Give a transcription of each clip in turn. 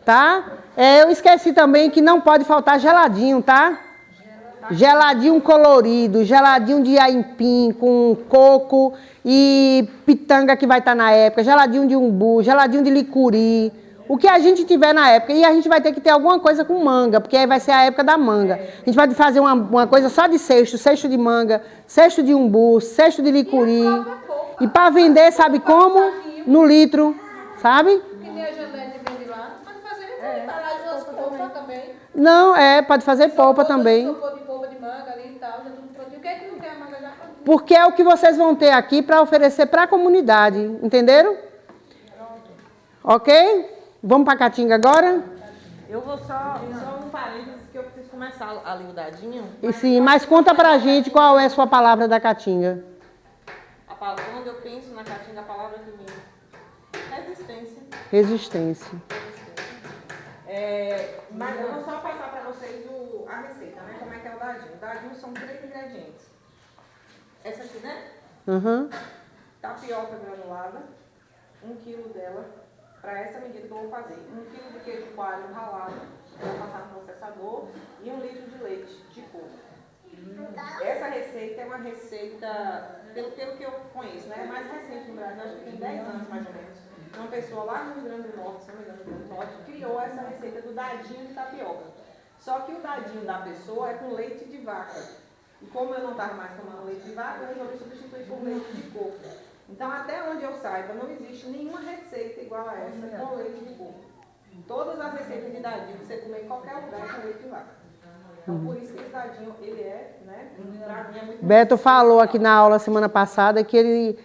Tá? Eu esqueci também que não pode faltar geladinho, tá? Geladinho colorido, geladinho de aipim com coco e pitanga que vai estar na época, geladinho de umbu, geladinho de licuri, o que a gente tiver na época. E a gente vai ter que ter alguma coisa com manga, porque aí vai ser a época da manga. A gente vai fazer uma coisa só de cesto de manga, cesto de umbu, cesto de licuri. E para vender, sabe como? No litro, sabe? Que nem a Janete vende lá. Pode fazer, embalagem umas polpas também. Não, pode fazer polpa também. De polpa de manga ali e tal, já tudo prontinho. O que é que não tem a manga já prontinho? Porque é o que vocês vão ter aqui para oferecer para a comunidade, entenderam? Ok? Vamos para a Caatinga agora? Eu vou só um parênteses que eu preciso começar ali o dadinho. E sim, mas conta para a gente qual é a sua palavra da Caatinga. Quando eu penso na Caatinga, a palavra que me... Resistência. Resistência. Mas eu vou só passar para vocês a receita, né? Como é que é o dadinho. O dadinho são 3 ingredientes. Essa aqui, né? Uhum. Tapioca granulada, 1 kg dela, para essa medida que eu vou fazer. 1 kg de queijo coalho ralado, vou passar no processador, e 1 litro de leite de coco. Essa receita é uma receita, pelo que eu conheço, né? É mais recente no Brasil, acho que tem 10 anos mais ou menos. Uma pessoa lá no Rio Grande do Norte, se não me engano, no Rio Grande do Norte, criou essa receita do dadinho de tapioca. Só que o dadinho da pessoa é com leite de vaca. E como eu não estava mais tomando leite de vaca, eu resolvi substituir por leite de coco. Então, até onde eu saiba, não existe nenhuma receita igual a essa com leite de coco. Todas as receitas de dadinho que você comer em qualquer lugar é com leite de vaca. Então, por isso que esse dadinho, ele é, né, pra mim é muito... Beto falou aqui na aula semana passada que ele,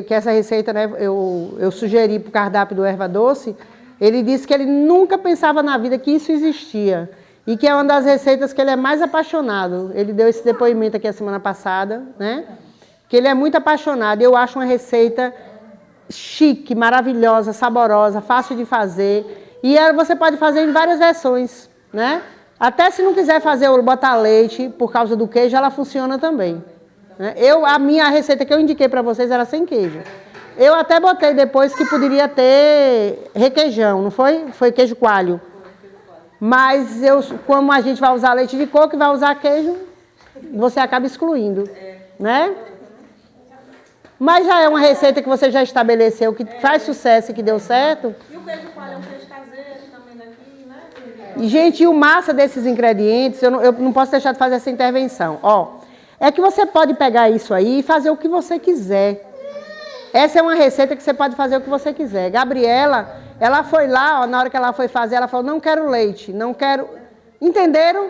que essa receita, né, eu sugeri para o cardápio do Erva Doce, ele disse que ele nunca pensava na vida que isso existia. E que é uma das receitas que ele é mais apaixonado. Ele deu esse depoimento aqui a semana passada, né? Que ele é muito apaixonado. Eu acho uma receita chique, maravilhosa, saborosa, fácil de fazer. E você pode fazer em várias versões, né? Até se não quiser botar leite por causa do queijo, ela funciona também. Né? A minha receita que eu indiquei para vocês era sem queijo. Eu até botei depois que poderia ter requeijão, não foi? Foi queijo coalho. Mas como a gente vai usar leite de coco e vai usar queijo, você acaba excluindo, né? Mas já é uma receita que você já estabeleceu, que faz sucesso e que deu certo. E o queijo coalho é um queijo caseiro também daqui, né? E, gente, o massa desses ingredientes, eu não posso deixar de fazer essa intervenção. É que você pode pegar isso aí e fazer o que você quiser. Essa é uma receita que você pode fazer o que você quiser. Gabriela, ela foi lá, na hora que ela foi fazer, ela falou, não quero leite, não quero... Entenderam?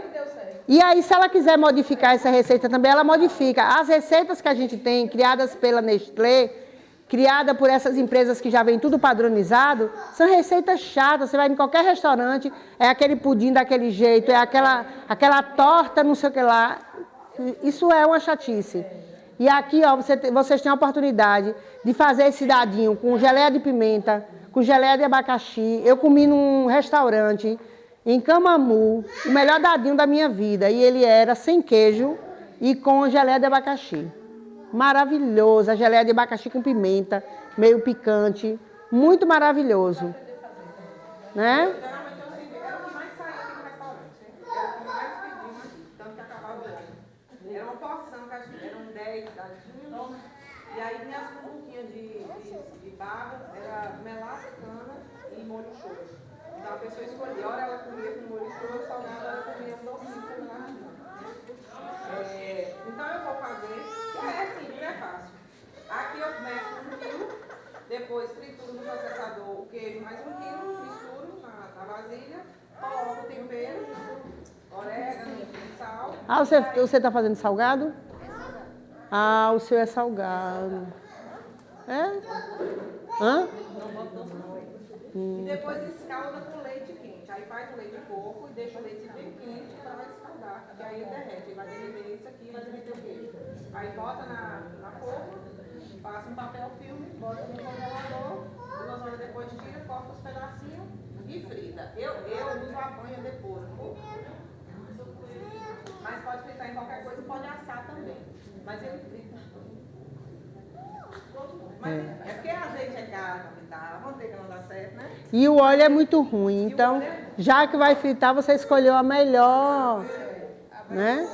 E aí, se ela quiser modificar essa receita também, ela modifica. As receitas que a gente tem, criadas pela Nestlé, criada por essas empresas que já vem tudo padronizado, são receitas chatas. Você vai em qualquer restaurante, é aquele pudim daquele jeito, é aquela torta, não sei o que lá. Isso é uma chatice. E aqui, vocês têm a oportunidade de fazer esse dadinho com geleia de pimenta, com geleia de abacaxi. Eu comi num restaurante em Camamu, o melhor dadinho da minha vida. E ele era sem queijo e com geleia de abacaxi. Maravilhoso, a geleia de abacaxi com pimenta, meio picante, muito maravilhoso. Né? Era o que mais saía aqui no restaurante. Era o que mais pedimos aqui, tanto que acabava hoje. Era uma porção, que acho que eram 10 dadinhos. E aí vinha as cumbuquinhas de baba, era melaço, cana e molho shoyu. Então a pessoa escolhia, ora ela comia com molho shoyu, salgado, ela comia um docinho com melaço. Então eu vou fazer, é simples, é fácil. Aqui eu começo 1 quilo, depois trituro no processador o queijo mais 1 quilo, misturo na vasilha, coloco o tempero, orégano, sal. Você está fazendo salgado? O seu é salgado. É? Hã? E depois escalda com leite quente. Aí faz o leite de coco e deixa o leite bem quente para vai escaldar. E aí derrete. Vai derreter isso aqui e vai derreter o queijo. Aí bota na forma, passa um papel filme, bota no congelador, 2 horas depois tira, corta os pedacinhos e frita. Eu uso a banha depois, não? Mas pode fritar em qualquer coisa, pode assar também. Mas ele frita. Mas é porque às sei que é caro pra fritar, a manteiga não dá certo, né? E o óleo é muito ruim. Então, já que vai fritar, você escolheu a melhor, né?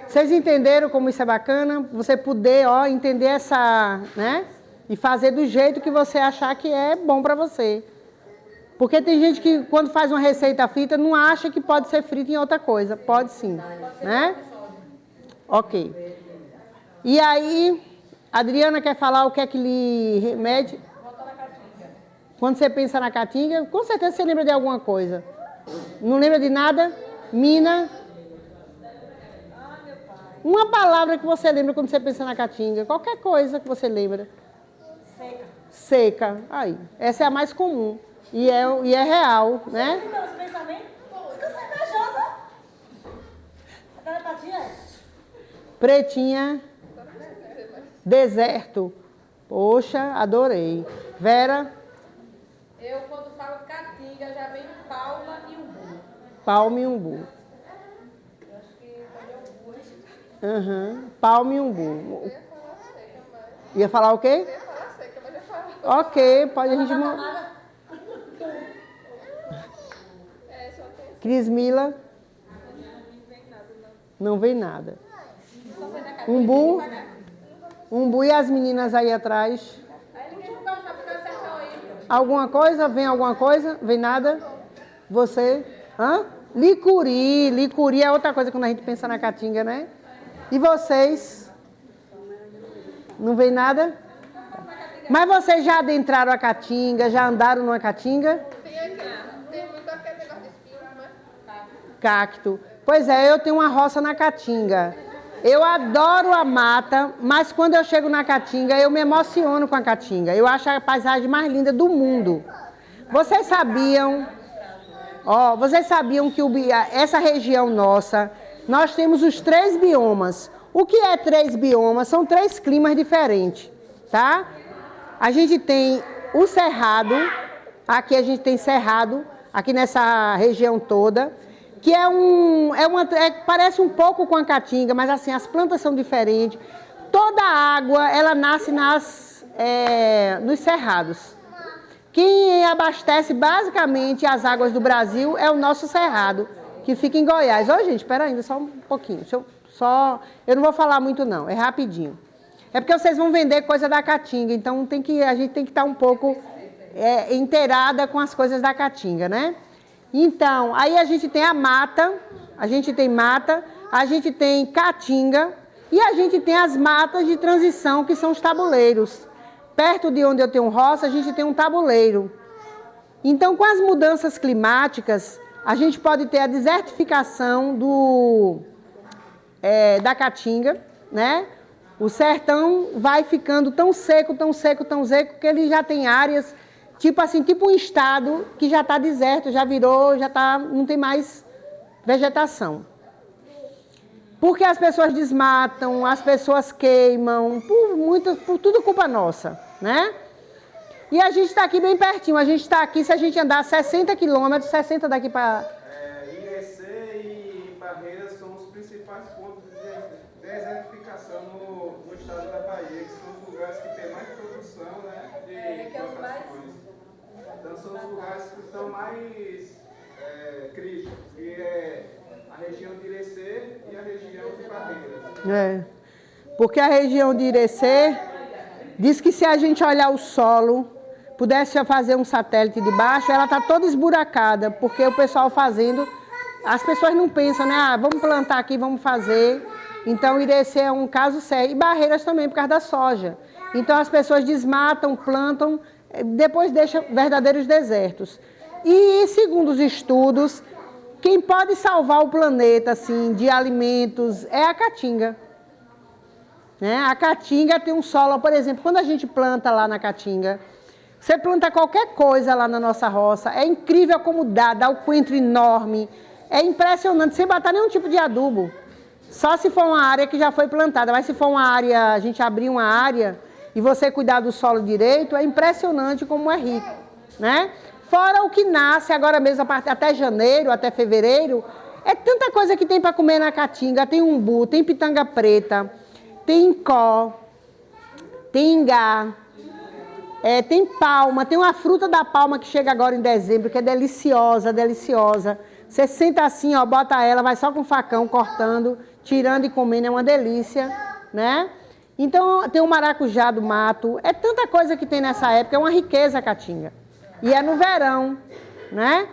Vocês entenderam como isso é bacana? Você poder, ó, entender essa, né? E fazer do jeito que você achar que é bom para você. Porque tem gente que, quando faz uma receita frita, não acha que pode ser frita em outra coisa. Pode sim, né? Ok. E aí, a Adriana quer falar o que é que lhe remete? Quando você pensa na caatinga, com certeza você lembra de alguma coisa. Não lembra de nada? Mina? Uma palavra que você lembra quando você pensa na caatinga. Qualquer coisa que você lembra. Seca. Seca. Aí. Essa é a mais comum. E é real, né? Então, esse pensamento, fica cervejosa. Aquela patinha é. Pretinha. Deserto. Poxa, adorei. Vera? Eu, quando falo caatinga, já vem palma e umbu. Palma e umbu. Eu acho que também umbu. Uhum. Palma e umbu. Ia falar o quê? Ok, pode a gente... Cris Mila? Não vem nada. Umbu? Umbu e as meninas aí atrás? Alguma coisa? Vem alguma coisa? Vem nada? Você? Hã? Licuri. Licuri é outra coisa quando a gente pensa na caatinga, né? E vocês? Não vem nada? Mas vocês já adentraram a caatinga? Já andaram numa caatinga? Tem muito aquele negócio de espinho, né? Cacto. Pois é, eu tenho uma roça na caatinga. Eu adoro a mata, mas quando eu chego na caatinga, eu me emociono com a caatinga. Eu acho a paisagem mais linda do mundo. Vocês sabiam que essa região nossa, nós temos os 3 biomas. O que é 3 biomas? São 3 climas diferentes, tá? A gente tem o cerrado, aqui a gente tem cerrado, aqui nessa região toda, que parece um pouco com a caatinga, mas assim, as plantas são diferentes. Toda a água, ela nasce nos cerrados. Quem abastece basicamente as águas do Brasil é o nosso cerrado, que fica em Goiás. Ô, gente, espera ainda, só um pouquinho. Eu não vou falar muito não, é rapidinho. É porque vocês vão vender coisa da caatinga, então a gente tem que estar um pouco inteirada com as coisas da caatinga, né? Então, aí a gente tem a mata, a gente tem caatinga e a gente tem as matas de transição, que são os tabuleiros. Perto de onde eu tenho roça, a gente tem um tabuleiro. Então, com as mudanças climáticas, a gente pode ter a desertificação da caatinga, né? O sertão vai ficando tão seco, que ele já tem áreas... Tipo um estado que já está deserto, não tem mais vegetação. Porque as pessoas desmatam, as pessoas queimam, por tudo culpa nossa, né? E a gente está aqui bem pertinho, se a gente andar 60 quilômetros, 60 daqui para... IEC e Barreiras são os principais pontos de desertificação no estado da Bahia, que são os lugares que tem mais produção, né, de plantações. Então são os lugares que estão mais críticos, que é a região de Irecê e a região de Barreiras. Porque a região de Irecê diz que se a gente olhar o solo, pudesse fazer um satélite de baixo, ela está toda esburacada, porque o pessoal fazendo, as pessoas não pensam, né? Vamos plantar aqui, vamos fazer. Então Irecê é um caso sério. E Barreiras também, por causa da soja. Então as pessoas desmatam, plantam, depois deixa verdadeiros desertos. E, segundo os estudos, quem pode salvar o planeta assim, de alimentos é a caatinga. Né? A caatinga tem um solo, por exemplo, quando a gente planta lá na caatinga, você planta qualquer coisa lá na nossa roça, é incrível como dá o coentro enorme, é impressionante, sem botar nenhum tipo de adubo. Só se for uma área que já foi plantada, mas se for uma área, a gente abrir uma área... e você cuidar do solo direito, é impressionante como é rico, né? Fora o que nasce agora mesmo, até janeiro, até fevereiro, é tanta coisa que tem para comer na caatinga. Tem umbu, tem pitanga preta, tem incó, tem ingá, Tem palma, tem uma fruta da palma que chega agora em dezembro, que é deliciosa, deliciosa. Você senta assim, ó, bota ela, vai só com o facão cortando, tirando e comendo, é uma delícia, né? Então, tem o maracujá do mato, é tanta coisa que tem nessa época, é uma riqueza a caatinga. E é no verão, né?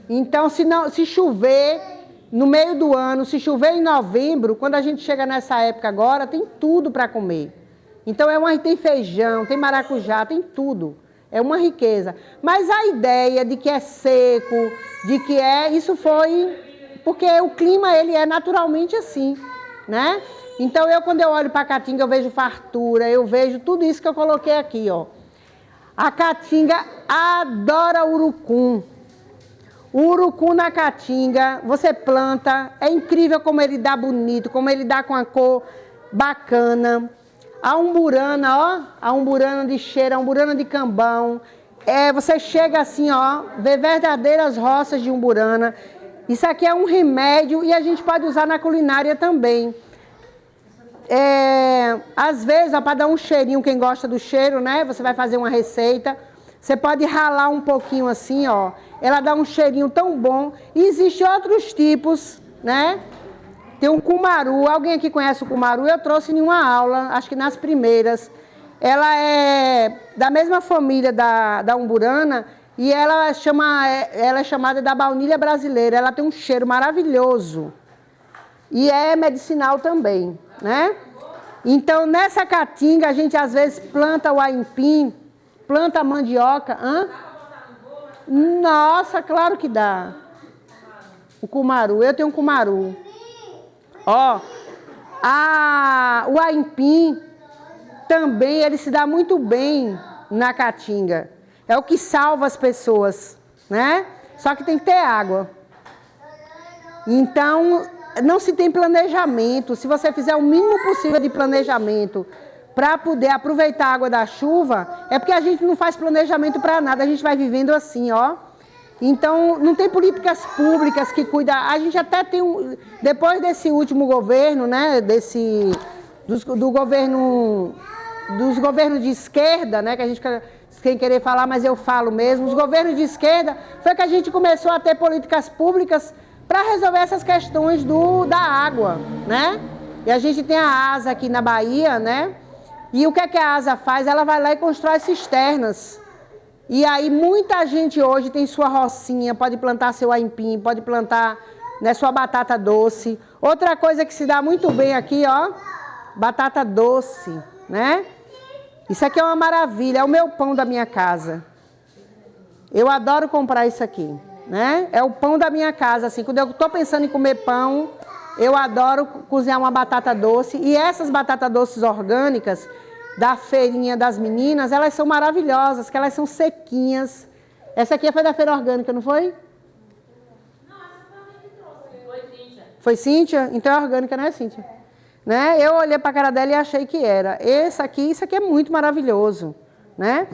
Então, se chover no meio do ano, se chover em novembro, quando a gente chega nessa época agora, tem tudo para comer. Então, tem feijão, tem maracujá, tem tudo. É uma riqueza. Mas a ideia de que é seco, isso foi... Porque o clima, ele é naturalmente assim, né? Então, quando eu olho para a caatinga, eu vejo fartura, eu vejo tudo isso que eu coloquei aqui, ó. A caatinga adora urucum. O urucum na caatinga, você planta, é incrível como ele dá bonito, como ele dá com a cor bacana. A umburana, ó, a umburana de cheiro, a umburana de cambão. Você chega assim, ó, vê verdadeiras roças de umburana. Isso aqui é um remédio e a gente pode usar na culinária também. Às vezes, para dar um cheirinho, quem gosta do cheiro, né? Você vai fazer uma receita, você pode ralar um pouquinho assim, ó. Ela dá um cheirinho tão bom. E existem outros tipos, né? Tem um cumaru. Alguém aqui conhece o cumaru? Eu trouxe em uma aula, acho que nas primeiras. Ela é da mesma família da umburana e ela é chamada da baunilha brasileira. Ela tem um cheiro maravilhoso. E é medicinal também, né? Então, nessa caatinga, a gente às vezes planta o aipim, planta a mandioca. Nossa, claro que dá. O cumaru, eu tenho um cumaru. Ó, o aipim também, ele se dá muito bem na caatinga. É o que salva as pessoas, né? Só que tem que ter água. Então, não se tem planejamento. Se você fizer o mínimo possível de planejamento para poder aproveitar a água da chuva, é porque a gente não faz planejamento para nada, a gente vai vivendo assim, ó. Então, não tem políticas públicas que cuidam. A gente até tem depois desse último governo, né, dos governos de esquerda, né, que a gente sem querer falar, mas eu falo mesmo, os governos de esquerda, foi que a gente começou a ter políticas públicas para resolver essas questões da água, né? E a gente tem a ASA aqui na Bahia, né? E o que é que a ASA faz? Ela vai lá e constrói cisternas. E aí muita gente hoje tem sua rocinha, pode plantar seu aipim, pode plantar, né, sua batata doce. Outra coisa que se dá muito bem aqui, ó, batata doce, né? Isso aqui é uma maravilha, é o meu pão da minha casa. Eu adoro comprar isso aqui, né? É o pão da minha casa, assim, quando eu estou pensando em comer pão, eu adoro cozinhar uma batata doce. E essas batatas doces orgânicas da feirinha das meninas, elas são maravilhosas, que elas são sequinhas. Essa aqui foi da feira orgânica, não foi? Não, essa foi a que trouxe. Foi Cíntia. Foi Cíntia? Então é orgânica, não é, Cíntia? Né? Eu olhei para a cara dela e achei que era. Isso aqui é muito maravilhoso, né?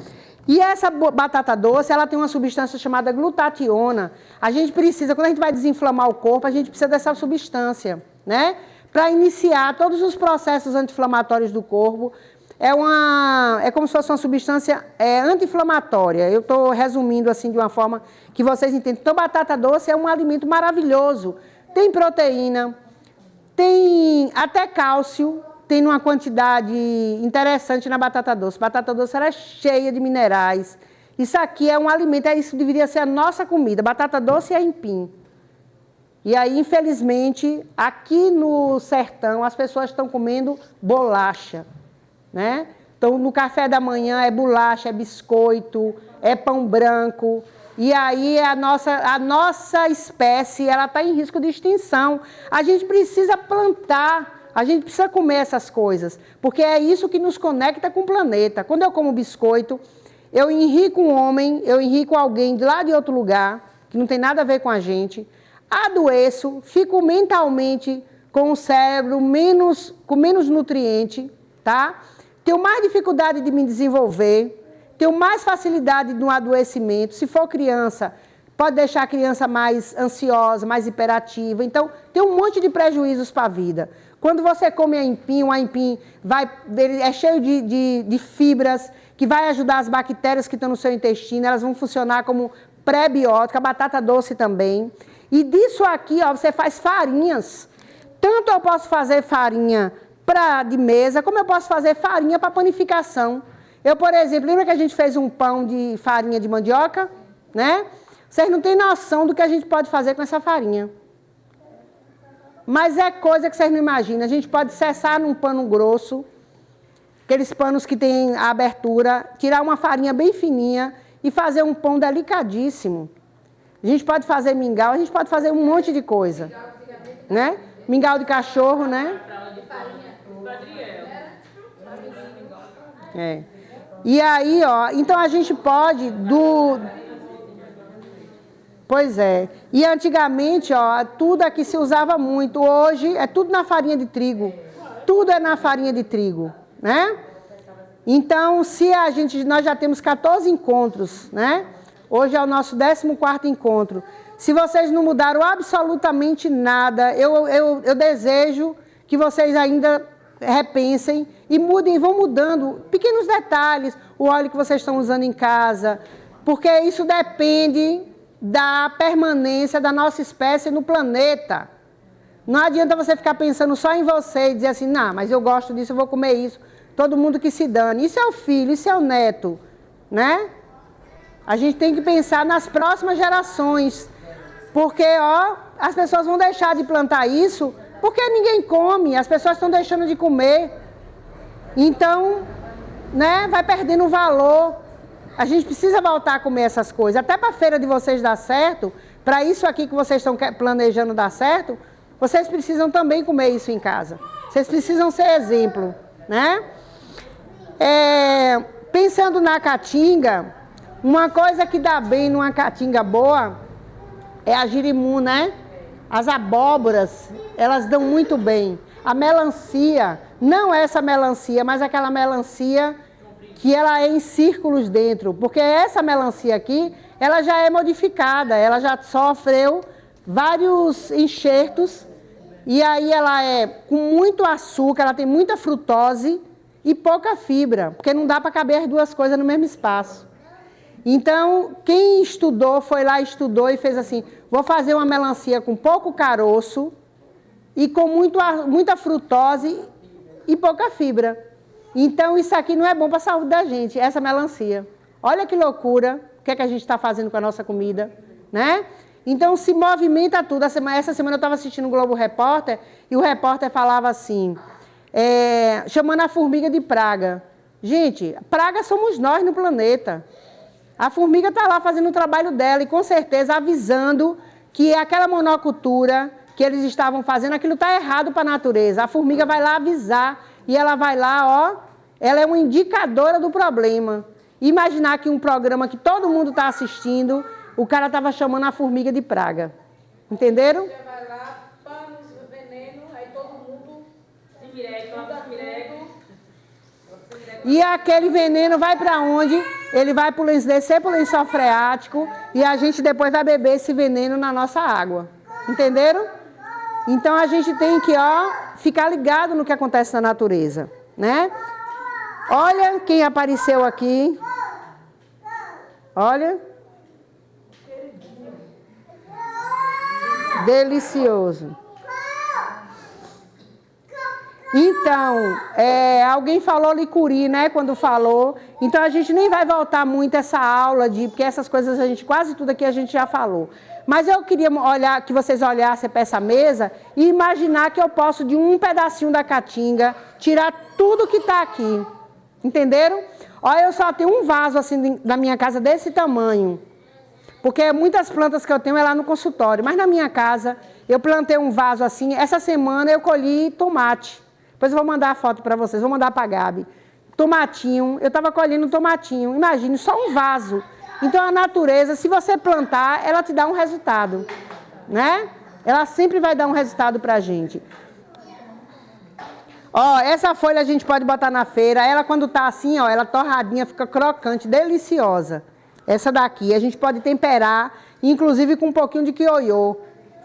E essa batata doce, ela tem uma substância chamada glutationa. A gente precisa, quando a gente vai desinflamar o corpo, a gente precisa dessa substância, né? Para iniciar todos os processos anti-inflamatórios do corpo. É como se fosse uma substância anti-inflamatória. Eu estou resumindo assim de uma forma que vocês entendem. Então, batata doce é um alimento maravilhoso. Tem proteína, tem até cálcio, tem uma quantidade interessante na batata doce. Batata doce ela é cheia de minerais. Isso aqui é um alimento, isso deveria ser a nossa comida. Batata doce e aipim. E aí, infelizmente, aqui no sertão, as pessoas estão comendo bolacha, né? Então, no café da manhã é bolacha, é biscoito, é pão branco. E aí, a nossa espécie está em risco de extinção. A gente precisa plantar, a gente precisa comer essas coisas, porque é isso que nos conecta com o planeta. Quando eu como biscoito, eu enrico um homem, eu enrico alguém de lá de outro lugar, que não tem nada a ver com a gente, adoeço, fico mentalmente com o cérebro com menos nutriente, tá? Tenho mais dificuldade de me desenvolver, tenho mais facilidade no adoecimento. Se for criança, pode deixar a criança mais ansiosa, mais hiperativa. Então, tem um monte de prejuízos para a vida. Quando você come aipim, o aipim é cheio de fibras, que vai ajudar as bactérias que estão no seu intestino, elas vão funcionar como pré-biótica, a batata doce também. E disso aqui, ó, você faz farinhas. Tanto eu posso fazer farinha de mesa, como eu posso fazer farinha para panificação. Eu, por exemplo, lembra que a gente fez um pão de farinha de mandioca? Né? Vocês não têm noção do que a gente pode fazer com essa farinha. Mas é coisa que vocês não imaginam. A gente pode cessar num pano grosso, aqueles panos que tem a abertura, tirar uma farinha bem fininha e fazer um pão delicadíssimo. A gente pode fazer mingau, a gente pode fazer um monte de coisa. Né? Mingau de cachorro, né? É. E aí, ó, então a gente pode Pois é. E antigamente, ó, tudo aqui se usava muito. Hoje é tudo na farinha de trigo. Tudo é na farinha de trigo, né? Então, nós já temos 14 encontros, né? Hoje é o nosso 14º encontro. Se vocês não mudaram absolutamente nada, eu desejo que vocês ainda repensem e mudem, vão mudando pequenos detalhes, o óleo que vocês estão usando em casa, porque isso depende da permanência da nossa espécie no planeta. Não adianta você ficar pensando só em você e dizer assim, não, mas eu gosto disso, eu vou comer isso, todo mundo que se dane. Isso é o filho, isso é o neto, né? A gente tem que pensar nas próximas gerações, porque, ó, as pessoas vão deixar de plantar isso porque ninguém come, as pessoas estão deixando de comer. Então, né, vai perdendo o valor. A gente precisa voltar a comer essas coisas. Até para a feira de vocês dar certo, para isso aqui que vocês estão planejando dar certo, vocês precisam também comer isso em casa. Vocês precisam ser exemplo, né? Pensando na caatinga, uma coisa que dá bem numa caatinga boa é a girimum, né? As abóboras, elas dão muito bem. A melancia, não essa melancia, mas aquela melancia que ela é em círculos dentro, porque essa melancia aqui, ela já é modificada, ela já sofreu vários enxertos, e aí ela é com muito açúcar, ela tem muita frutose e pouca fibra, porque não dá para caber as duas coisas no mesmo espaço. Então, quem estudou, foi lá, estudou e fez assim, vou fazer uma melancia com pouco caroço e com muita frutose e pouca fibra. Então, isso aqui não é bom para a saúde da gente, essa melancia. Olha que loucura, o que é que a gente está fazendo com a nossa comida, né? Então, se movimenta tudo. Essa semana eu estava assistindo o Globo Repórter e o repórter falava assim, chamando a formiga de praga. Gente, praga somos nós no planeta. A formiga está lá fazendo o trabalho dela e, com certeza, avisando que aquela monocultura que eles estavam fazendo, aquilo está errado para a natureza. A formiga vai lá avisar e ela vai lá, ó, ela é uma indicadora do problema. Imaginar que um programa que todo mundo está assistindo, o cara estava chamando a formiga de praga. Entenderam? Você vai lá, panos, veneno, aí todo mundo se mirega. E aquele veneno vai para onde? Ele vai descer para o lençol freático e a gente depois vai beber esse veneno na nossa água. Entenderam? Então a gente tem que, ó, ficar ligado no que acontece na natureza, né? Olha quem apareceu aqui. Olha. Delicioso. Então, alguém falou licuri, né, quando falou. Então, a gente nem vai voltar muito essa aula, porque essas coisas, quase tudo aqui a gente já falou. Mas eu queria que vocês olhassem para essa mesa e imaginar que eu posso, de um pedacinho da caatinga, tirar tudo que está aqui. Entenderam? Olha, eu só tenho um vaso assim na minha casa desse tamanho. Porque muitas plantas que eu tenho é lá no consultório. Mas na minha casa, eu plantei um vaso assim. Essa semana eu colhi tomate. Depois eu vou mandar a foto para vocês, vou mandar para a Gabi. Tomatinho, eu estava colhendo tomatinho. Imagine, só um vaso. Então a natureza, se você plantar, ela te dá um resultado. Né? Ela sempre vai dar um resultado para a gente. Ó, essa folha a gente pode botar na feira. Ela quando está assim, ó, ela torradinha, fica crocante, deliciosa. Essa daqui, a gente pode temperar, inclusive com um pouquinho de quiojô.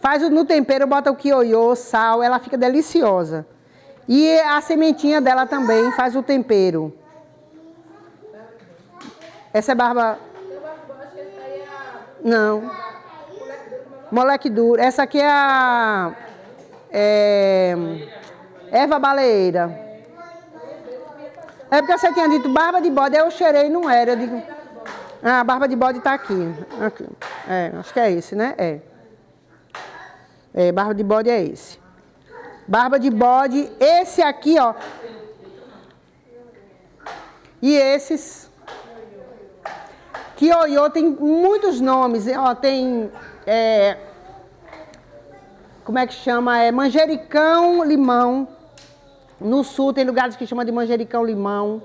Faz no tempero, bota o quiojô, sal, ela fica deliciosa. E a sementinha dela também faz o tempero. Essa é barba... Eu acho que essa aí é a Não. moleque duro, como é o nome? Moleque duro. Essa aqui é a... Erva baleeira. É porque você tinha dito barba de bode, aí eu cheirei e não era. Eu digo... Ah, a barba de bode tá aqui. Aqui. Acho que é esse, né? Barba de bode é esse. Barba de bode, esse aqui, ó. E esses. Kioiô tem muitos nomes. Ó, tem... como é que chama? Manjericão limão. No sul tem lugares que chamam de manjericão limão.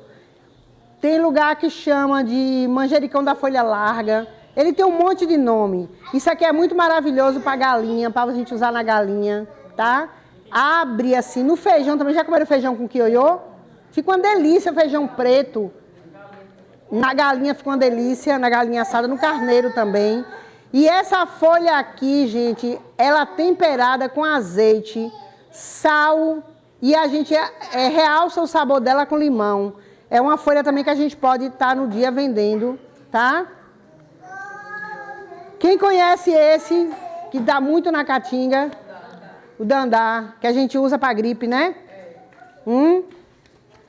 Tem lugar que chama de manjericão da folha larga. Ele tem um monte de nome. Isso aqui é muito maravilhoso para galinha, para a gente usar na galinha, tá? Abre assim, no feijão também. Já comeram feijão com kioiô? Fica uma delícia feijão preto. Na galinha fica uma delícia, na galinha assada, no carneiro também. E essa folha aqui, gente, ela é temperada com azeite, sal, e a gente realça o sabor dela com limão. É uma folha também que a gente pode estar no dia vendendo, tá? Quem conhece esse, que dá muito na caatinga? O dandá, que a gente usa para gripe, né?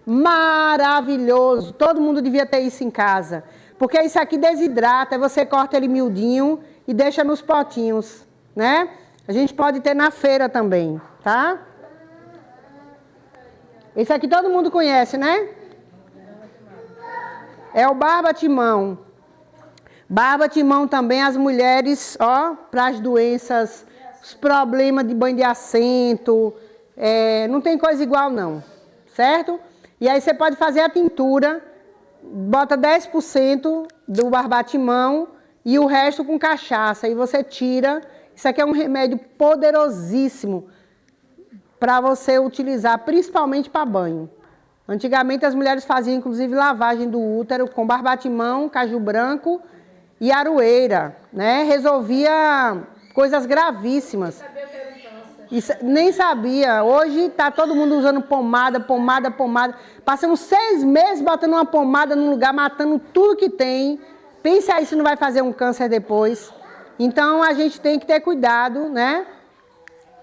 Maravilhoso. Todo mundo devia ter isso em casa. Porque isso aqui desidrata, você corta ele miudinho e deixa nos potinhos, né? A gente pode ter na feira também, tá? Esse aqui todo mundo conhece, né? É o barba-timão. Barba-timão também, as mulheres, ó, para as doenças, os problemas de banho de assento, não tem coisa igual não, certo? E aí você pode fazer a tintura, bota 10% do barba-timão e o resto com cachaça, e você tira. Isso aqui é um remédio poderosíssimo para você utilizar, principalmente para banho. Antigamente as mulheres faziam, inclusive, lavagem do útero com barbatimão, caju branco e aroeira, né? Resolvia coisas gravíssimas. Nem sabia. Hoje está todo mundo usando pomada. Passamos 6 meses botando uma pomada num lugar, matando tudo que tem. Pense aí se não vai fazer um câncer depois. Então a gente tem que ter cuidado, né?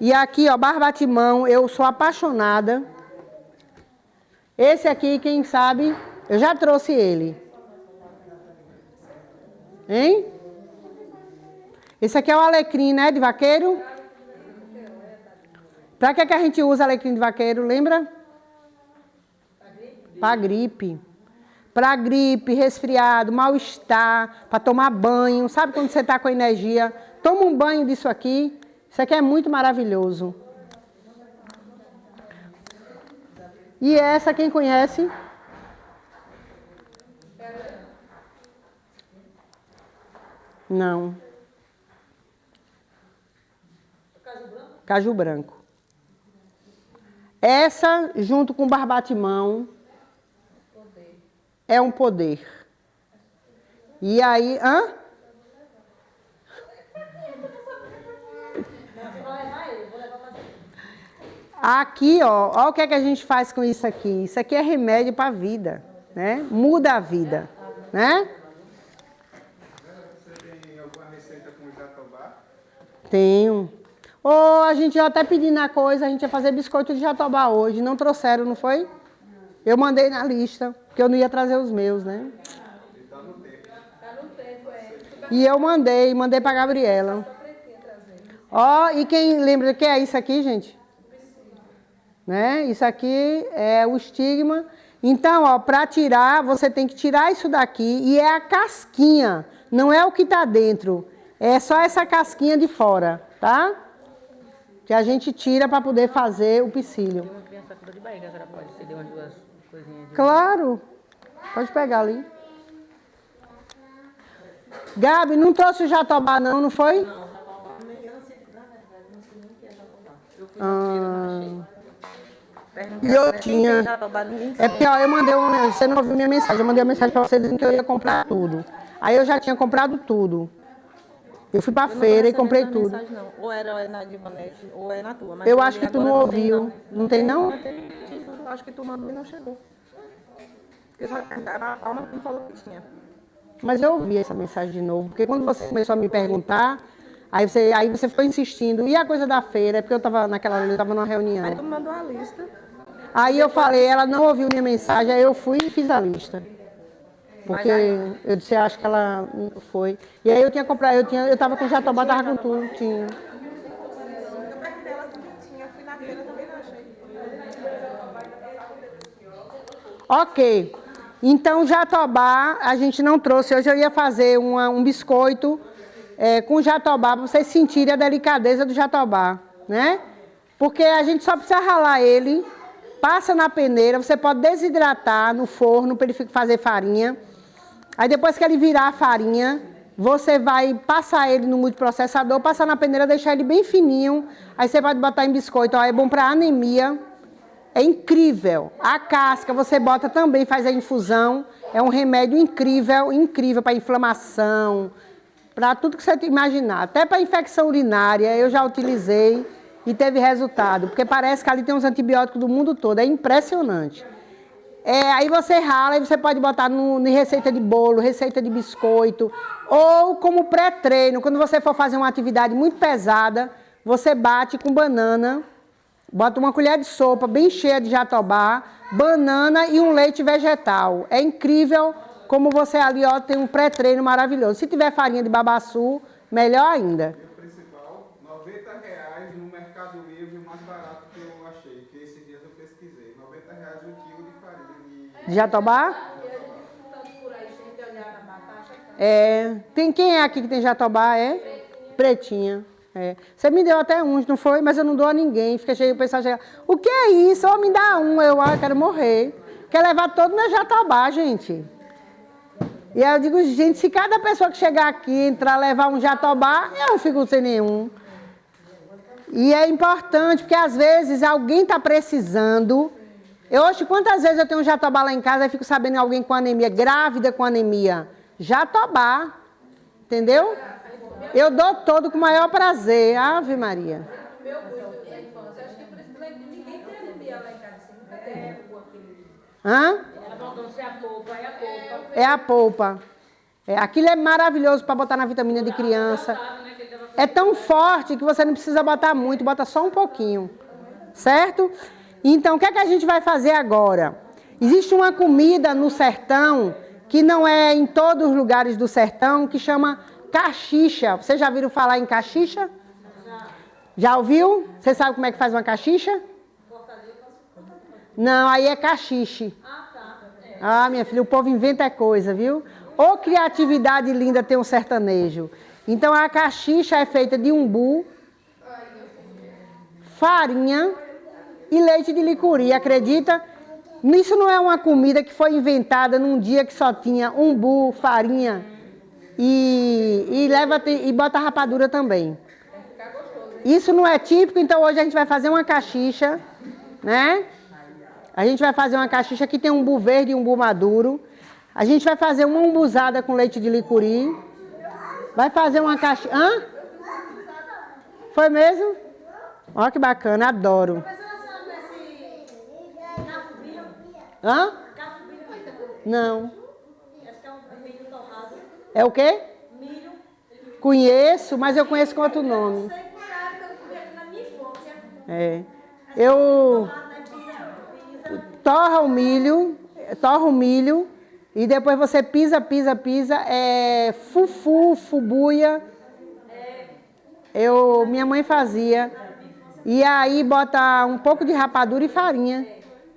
E aqui, ó, barbatimão, eu sou apaixonada. Esse aqui, quem sabe, eu já trouxe ele. Hein? Esse aqui é o alecrim, né, de vaqueiro? Para que a gente usa alecrim de vaqueiro, lembra? Para gripe. Para gripe, resfriado, mal-estar, para tomar banho. Sabe quando você está com energia? Toma um banho disso aqui. Isso aqui é muito maravilhoso. E essa, quem conhece? Não. Caju branco. Essa, junto com barbatimão, é um poder. E aí... Aqui, ó o que é que a gente faz com isso aqui. Isso aqui é remédio para a vida, né? Muda a vida, né? Você tem alguma receita com jatobá? Tenho. A gente já até pedindo a coisa, a gente ia fazer biscoito de jatobá hoje. Não trouxeram, não foi? Eu mandei na lista, porque eu não ia trazer os meus, né? Tá no tempo. Tá no tempo, E eu mandei para Gabriela. E quem lembra o que é isso aqui, gente? Né? Isso aqui é o estigma. Então, para tirar, você tem que tirar isso daqui e é a casquinha, não é o que está dentro. É só essa casquinha de fora, tá? Que a gente tira para poder fazer o psyllium. Uma criança com dor de barriga, agora pode ser de umas 2 coisinhas de... Claro. Pode pegar ali. Gabi, não trouxe o jatobá não foi? Não, jatobá, eu não sei, na verdade, não sei nem o que é jatobá. Eu fui na feira, não achei. E eu tinha. Jatobá, ninguém É porque, eu mandei você não ouviu minha mensagem, eu mandei uma mensagem para você dizendo que eu ia comprar tudo. Aí eu já tinha comprado tudo. Eu fui para a feira e comprei tudo. mensagem, não. Ou era na Divanete, ou é na tua. Mas Eu acho que tu agora não ouviu. Não tem não? Eu acho que tu mandou e não chegou. Porque só a Alma me falou que tinha. Mas eu ouvi essa mensagem de novo, porque quando você começou a me perguntar, aí você ficou insistindo. E a coisa da feira? É porque eu estava naquela hora, eu estava numa reunião. Aí tu mandou a lista. Aí eu falei, ela não ouviu minha mensagem, aí eu fui e fiz a lista. Porque eu disse, acho que ela não foi. E aí eu tinha comprado, eu estava com jatobá, estava com tudo, tinha. Eu perto delas também tinha. Eu fui na feira também não achei. Ok. Então, jatobá, a gente não trouxe. Hoje eu ia fazer um biscoito com jatobá, para vocês sentirem a delicadeza do jatobá, né? Porque a gente só precisa ralar ele, passa na peneira, você pode desidratar no forno para ele fazer farinha. Aí depois que ele virar a farinha, você vai passar ele no multiprocessador, passar na peneira, deixar ele bem fininho. Aí você pode botar em biscoito, ó, é bom para anemia. É incrível. A casca você bota também, faz a infusão. É um remédio incrível, incrível para inflamação, para tudo que você imaginar. Até para infecção urinária eu já utilizei e teve resultado. Porque parece que ali tem uns antibióticos do mundo todo. É impressionante. Aí você rala e você pode botar em receita de bolo, receita de biscoito. Ou como pré-treino, quando você for fazer uma atividade muito pesada, você bate com banana. Bota uma colher de sopa bem cheia de jatobá, banana e um leite vegetal. É incrível como você ali ó, tem um pré-treino maravilhoso. Se tiver farinha de babaçu, melhor ainda. O principal, R$ 90 no Mercado Livre, o mais barato que eu achei, que esses dias eu pesquisei. R$ 90 um quilo de farinha De jatobá? Quem é aqui que tem jatobá? Pretinha. Você me deu até uns, não foi? Mas eu não dou a ninguém. Fica cheio, o pessoal chega, o que é isso? Oh, me dá um. Eu quero morrer. Quer levar todo meu jatobá, gente. E aí eu digo, gente, se cada pessoa que chegar aqui entrar levar um jatobá, eu não fico sem nenhum. E é importante, porque às vezes alguém está precisando. Hoje, quantas vezes eu tenho um jatobá lá em casa e fico sabendo de alguém com anemia, grávida com anemia? Jatobá. Entendeu? Eu dou todo com o maior prazer. Ave Maria. Meu curso da infância, acho que por isso que ninguém tem anemia lá em casa, assim, nunca teve. Hã? É a polpa. Aquilo é maravilhoso para botar na vitamina de criança. É tão forte que você não precisa botar muito, bota só um pouquinho. Certo? Então, o que é que a gente vai fazer agora? Existe uma comida no sertão, que não é em todos os lugares do sertão, que chama caxixa. Vocês já viram falar em caxixa? Já ouviu? Você sabe como é que faz uma caxixa? Não, aí é caxixe. Ah, minha filha, o povo inventa coisa, viu? Ô criatividade linda tem um sertanejo. Então a caxixa é feita de umbu, farinha e leite de licuri, acredita? Isso não é uma comida que foi inventada num dia que só tinha umbu, farinha e bota rapadura também. Isso não é típico, então hoje a gente vai fazer uma caxixa, né? A gente vai fazer uma caxixa que tem umbu verde e umbu maduro. A gente vai fazer uma umbuzada com leite de licuri. Vai fazer uma caxixa... Hã? Foi mesmo? Olha que bacana, adoro. Hã? Não. É o quê? Milho. Conheço, mas eu conheço com outro nome. Eu torra o milho e depois você pisa, fufu, fubuia. Minha mãe fazia. E aí bota um pouco de rapadura e farinha.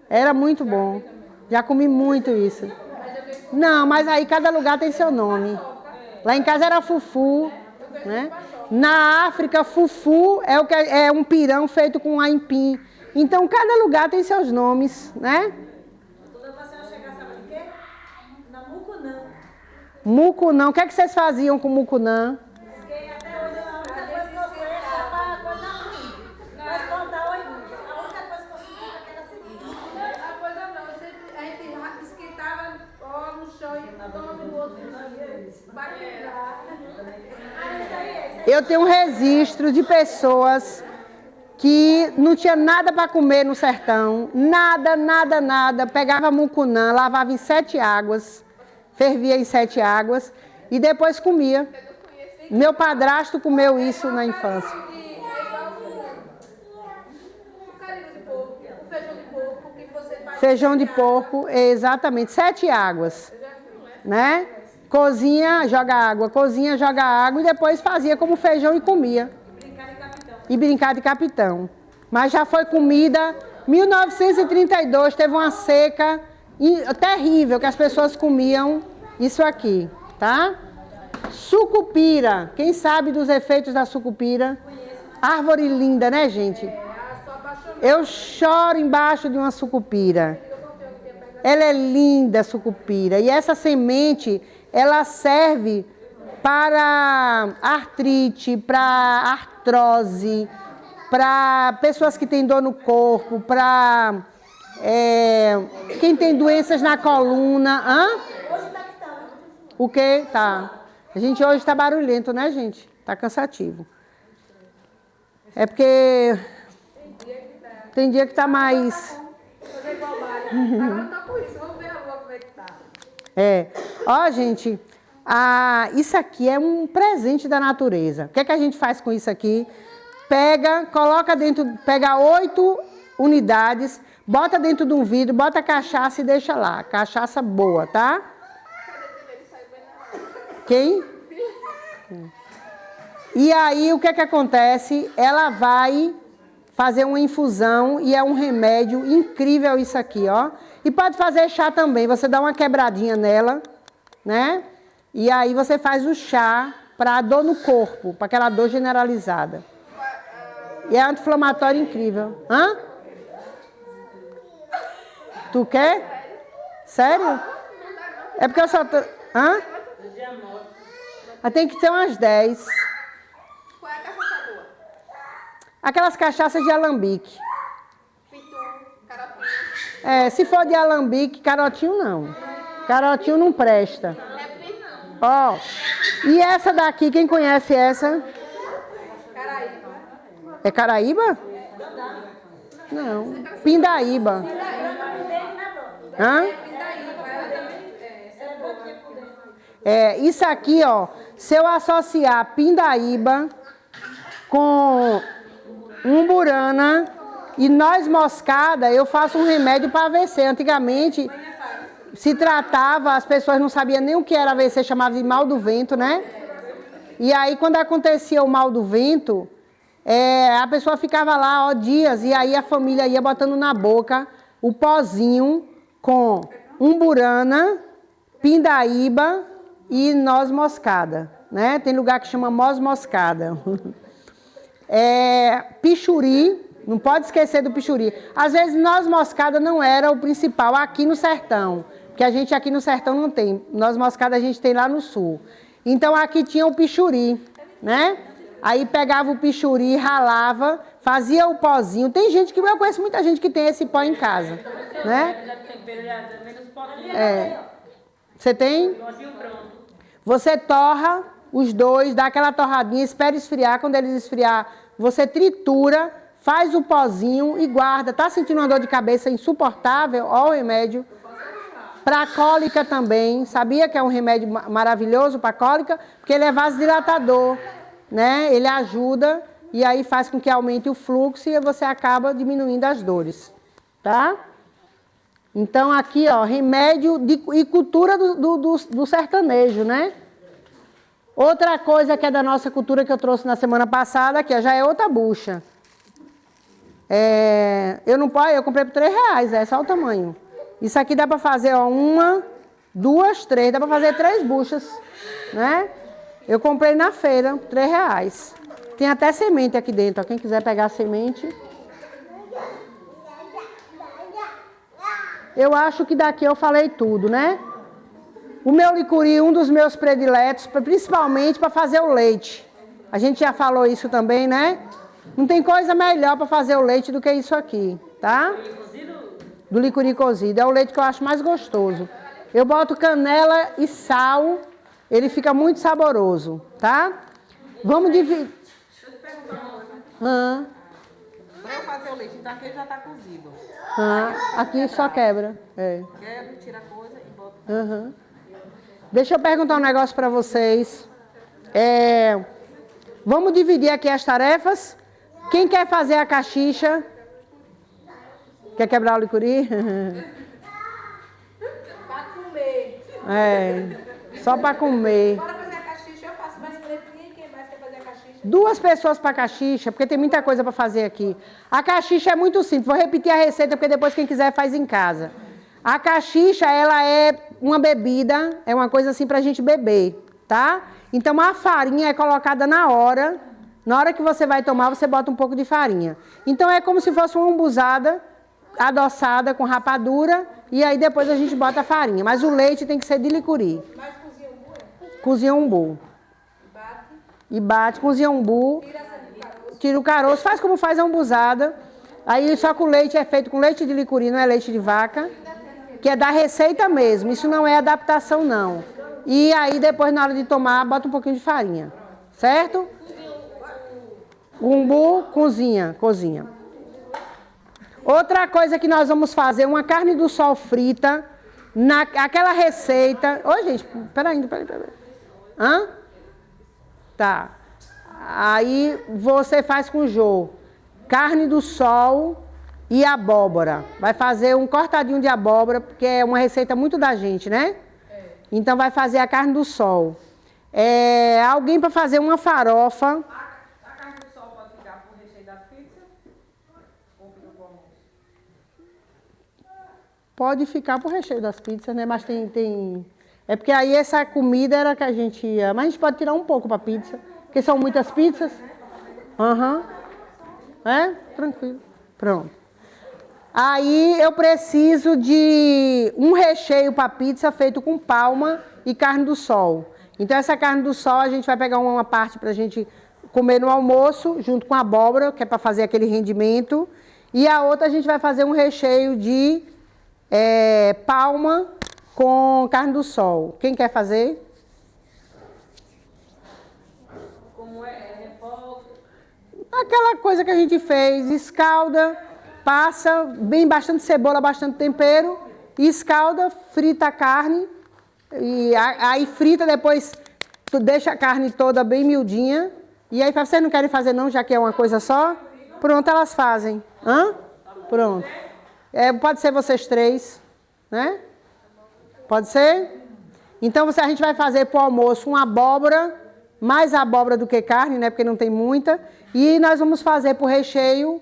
Era muito bom. Já comi muito isso. Não, mas aí cada lugar tem seu nome. Lá em casa era fufu, né? Na África, fufu é um pirão feito com aipim. Então, cada lugar tem seus nomes, né? Quando você chegar, sabe de quê? Na mucunã. Mucunã. O que é que vocês faziam com mucunã? Porque até hoje a única coisa que eu sei é só para coisa ruim. Mas contar oi, a única coisa que eu sei é aquela seguinte. A coisa não, a gente esquentava ó, no chão e toma no outro para quebrar. Eu tenho um registro de pessoas que não tinha nada para comer no sertão, nada, pegava mucunã, lavava em 7 águas, fervia em 7 águas e depois comia. Meu padrasto comeu isso na infância. Feijão de porco, exatamente, 7 águas, né? Cozinha, joga água e depois fazia como feijão e comia. E brincar de capitão. Mas já foi comida, 1932 teve uma seca terrível que as pessoas comiam isso aqui, tá? Sucupira, quem sabe dos efeitos da sucupira? Árvore linda, né, gente? Eu choro embaixo de uma sucupira. Ela é linda, a sucupira. E essa semente, ela serve para artrite, para artrose, para pessoas que têm dor no corpo, para quem tem doenças na coluna. Hã? O quê? Tá. A gente hoje está barulhento, né, gente? Tá cansativo. É porque tem dia que tá mais... Agora tá com isso, vamos ver a lua como é que tá. Ó, gente, isso aqui é um presente da natureza. O que é que a gente faz com isso aqui? Coloca dentro, pega 8 unidades, bota dentro de um vidro, bota cachaça e deixa lá. Cachaça boa, tá? Quem? E aí, o que é que acontece? Ela vai fazer uma infusão e é um remédio incrível isso aqui, ó. E pode fazer chá também, você dá uma quebradinha nela, né? E aí você faz o chá para dor no corpo, para aquela dor generalizada. E é anti-inflamatório incrível. Hã? Tu quer? Sério? É porque eu só tô... Hã? Tem que ter umas 10. Qual é a cachaça boa? Aquelas cachaças de alambique. Pitu, carotinho. Se for de alambique, carotinho não. Carotinho não presta. Ó, e essa daqui, quem conhece essa? Caraíba. É Caraíba? Não. Pindaíba. Hã? Isso aqui, ó. Se eu associar pindaíba com umburana e noz moscada, eu faço um remédio para AVC. Antigamente se tratava, as pessoas não sabiam nem o que era AVC, chamava de mal do vento, né? E aí quando acontecia o mal do vento, a pessoa ficava lá, ó, dias, e aí a família ia botando na boca o pozinho com umburana, pindaíba e noz moscada, né? Tem lugar que chama noz moscada. Pichuri, não pode esquecer do pichuri. Às vezes noz moscada não era o principal aqui no sertão, porque a gente aqui no sertão não tem. Noz moscada a gente tem lá no sul. Então aqui tinha o pichuri, né? Aí pegava o pichuri, ralava, fazia o pozinho. Tem gente que, eu conheço muita gente que tem esse pó em casa, né? Você tem? Você torra os dois, dá aquela torradinha, espera esfriar. Quando eles esfriar, você tritura, faz o pozinho e guarda. Tá sentindo uma dor de cabeça insuportável? Ó o remédio. Para cólica também. Sabia que é um remédio maravilhoso para cólica? Porque ele é vasodilatador, né? Ele ajuda e aí faz com que aumente o fluxo e você acaba diminuindo as dores, tá? Então aqui, ó, remédio e cultura do sertanejo, né? Outra coisa que é da nossa cultura que eu trouxe na semana passada, que já é outra bucha. Eu comprei por R$3, é só o tamanho. Isso aqui dá para fazer, ó, 1, 2, 3, dá para fazer 3 buchas, né? Eu comprei na feira, R$3. Tem até semente aqui dentro, ó, quem quiser pegar a semente. Eu acho que daqui eu falei tudo, né? O meu licuri, um dos meus prediletos, principalmente para fazer o leite. A gente já falou isso também, né? Não tem coisa melhor para fazer o leite do que isso aqui, tá? Do licuri cozido. É o leite que eu acho mais gostoso. Eu boto canela e sal, ele fica muito saboroso, tá? Vamos dividir. Deixa eu te perguntar uma coisa. Para eu fazer o leite, então aqui já está cozido. Aqui só quebra. Quebra, tira a coisa e bota. Deixa eu perguntar um negócio para vocês. Vamos dividir aqui as tarefas. Quem quer fazer a caxixa? Quer quebrar o licuri? Pra comer. Só para comer. Bora fazer a caxixa, eu faço mais letrinha. Quem mais quer fazer a caxixa? 2 pessoas para caxixa, porque tem muita coisa para fazer aqui. A caxixa é muito simples. Vou repetir a receita, porque depois quem quiser faz em casa. A caxixa, ela é uma bebida, é uma coisa assim para a gente beber, tá? Então, a farinha é colocada na hora. Na hora que você vai tomar, você bota um pouco de farinha. Então, é como se fosse uma umbuzada adoçada com rapadura. E aí, depois a gente bota a farinha. Mas o leite tem que ser de licuri. Mas cozinha umbu? Cozinha umbu. Bate. E bate, cozinha umbu. Tira o caroço. Faz como faz a umbuzada. Aí, só que o leite é feito com leite de licuri, não é leite de vaca. Que é da receita mesmo. Isso não é adaptação, não. E aí, depois, na hora de tomar, bota um pouquinho de farinha. Certo? O umbu, cozinha. Outra coisa que nós vamos fazer, uma carne do sol frita, aquela receita... Ô, gente, peraí. Hã? Tá. Aí, você faz com o Jô. Carne do sol e abóbora. Vai fazer um cortadinho de abóbora, porque é uma receita muito da gente, né? Então, vai fazer a carne do sol. Alguém para fazer uma farofa. A carne do sol pode ficar pro recheio das pizzas? Ou fica pro almoço? Pode ficar pro recheio das pizzas, né? Mas tem... É porque aí essa comida era que a gente ia... Mas a gente pode tirar um pouco para pizza. Porque são muitas pizzas. Tranquilo. Pronto. Aí eu preciso de um recheio para pizza feito com palma e carne do sol. Então essa carne do sol a gente vai pegar uma parte para a gente comer no almoço, junto com a abóbora, que é para fazer aquele rendimento. E a outra a gente vai fazer um recheio de palma com carne do sol. Quem quer fazer? Como refoga? Aquela coisa que a gente fez, escalda, passa bem bastante cebola, bastante tempero, escalda, frita a carne, e aí frita depois, tu deixa a carne toda bem miudinha, e aí vocês não querem fazer não, já que é uma coisa só? Pronto, elas fazem. Pronto. Pode ser vocês 3, né? Pode ser? Então a gente vai fazer para o almoço uma abóbora, mais abóbora do que carne, né? Porque não tem muita. E nós vamos fazer para o recheio,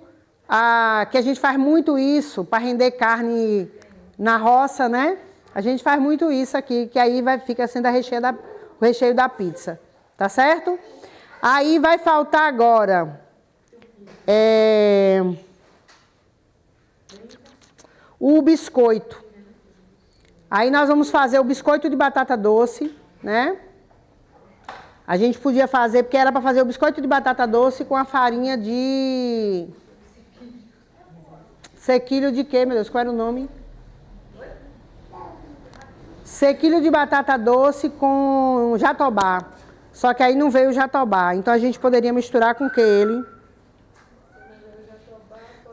que a gente faz muito isso, para render carne na roça, né? A gente faz muito isso aqui, que aí fica sendo o recheio da pizza. Tá certo? Aí vai faltar agora o biscoito. Aí nós vamos fazer o biscoito de batata doce, né? A gente podia fazer, porque era para fazer o biscoito de batata doce com a farinha de... Sequilho de quê, meu Deus? Qual era o nome? Sequilho de batata doce com jatobá. Só que aí não veio o jatobá. Então a gente poderia misturar com ele.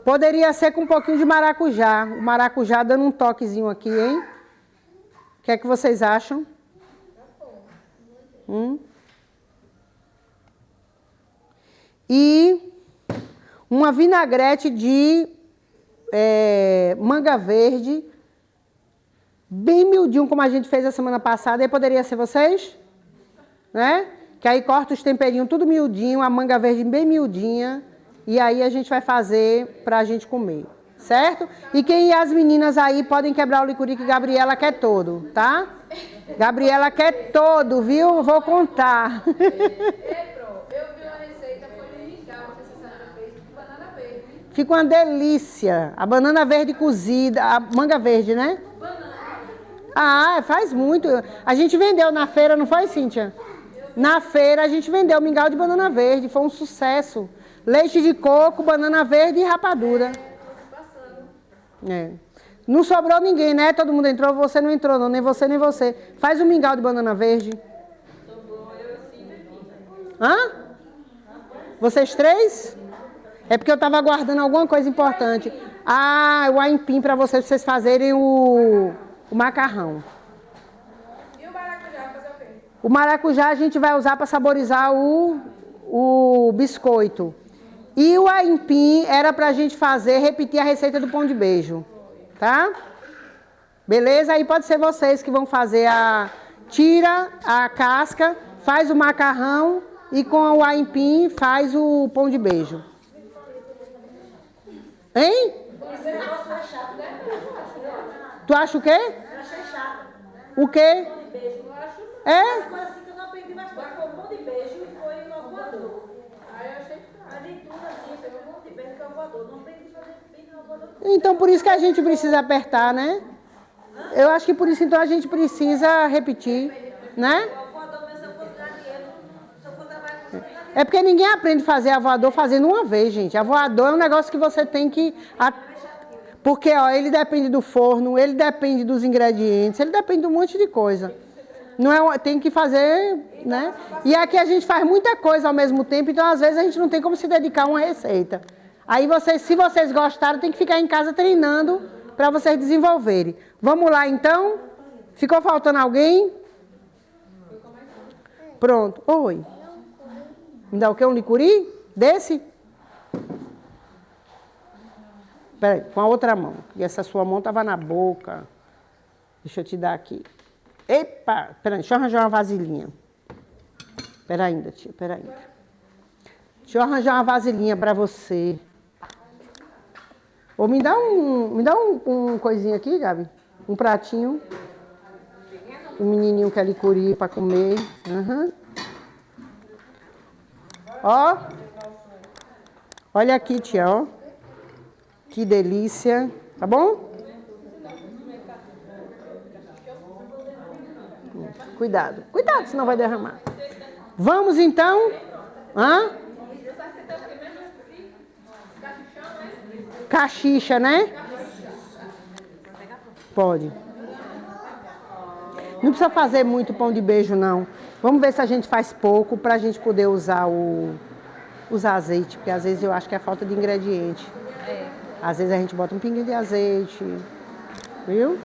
Poderia ser com um pouquinho de maracujá. O maracujá dando um toquezinho aqui, hein? O que é que vocês acham? E uma vinagrete de manga verde, bem miudinho, como a gente fez a semana passada. Aí poderia ser vocês? Né? Que aí corta os temperinhos tudo miudinho, a manga verde bem miudinha. E aí a gente vai fazer pra gente comer. Certo? E as meninas aí podem quebrar o licuri, que Gabriela quer todo, tá? Gabriela quer todo, viu? Vou contar. Eu vi uma receita, foi no mingau, não sei se você já fez, com banana verde. Fica uma delícia. A banana verde cozida, a manga verde, né? Banana. Faz muito. A gente vendeu na feira, não foi, Cíntia? Na feira a gente vendeu mingau de banana verde, foi um sucesso. Leite de coco, banana verde e rapadura. Não sobrou ninguém, né? Todo mundo entrou, você não entrou não, nem você, nem você. Faz um mingau de banana verde. Vocês 3? É porque eu estava aguardando alguma coisa importante. O aipim para vocês fazerem o macarrão. E o maracujá O maracujá a gente vai usar para saborizar o biscoito. E o aipim era para a gente repetir a receita do pão de beijo. Tá? Beleza? Aí pode ser vocês que vão fazer tira a casca, faz o macarrão e com o aipim faz o pão de beijo. Hein? Esse negócio é chato, né? Tu acha o quê? Eu achei chato. O quê? Pão de beijo. É? As coisas assim que eu não aprendi, mas foi pão de beijo e foi o voador. Aí eu achei chato. Mas em tudo assim, foi pão de beijo que é o voador. Não aprendi a fazer bem no voador. Então por isso que a gente precisa apertar, né? Eu acho que por isso então a gente precisa repetir, né? O voador, mas se eu fosse ganhar dinheiro, se eu for trabalhar com isso, É porque ninguém aprende a fazer voador fazendo uma vez, gente. Voador é um negócio que você tem que... Porque, ó, ele depende do forno, ele depende dos ingredientes, ele depende de um monte de coisa. Não é, tem que fazer, né? E aqui a gente faz muita coisa ao mesmo tempo, então às vezes a gente não tem como se dedicar a uma receita. Aí se vocês gostaram, tem que ficar em casa treinando para vocês desenvolverem. Vamos lá, então? Ficou faltando alguém? Pronto. Oi. Me dá o quê? Um licuri? Desse? Peraí, com a outra mão. E essa sua mão estava na boca. Deixa eu te dar aqui. Epa! Peraí, deixa eu arranjar uma vasilhinha. Pera ainda, tia, pera ainda. Deixa eu arranjar uma vasilhinha para você. Ou me dá um coisinho aqui, Gabi. Um pratinho. O menininho quer licuri para comer. Uhum. Ó. Olha aqui, tia, ó. Que delícia. Tá bom? Cuidado. Cuidado, senão vai derramar. Vamos, então? Hã? Caxixa, né? Pode. Não precisa fazer muito pão de beijo, não. Vamos ver se a gente faz pouco para a gente poder usar azeite, porque às vezes eu acho que é falta de ingrediente. Às vezes a gente bota um pinguinho de azeite, viu?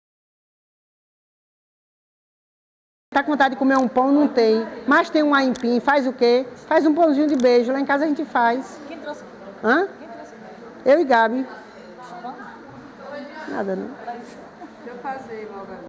Tá com vontade de comer um pão? Não tem. Mas tem um aipim, faz o quê? Faz um pãozinho de beijo. Lá em casa a gente faz. Quem trouxe? Hã? Eu e Gabi. Nada, não. Deixa eu fazer logo.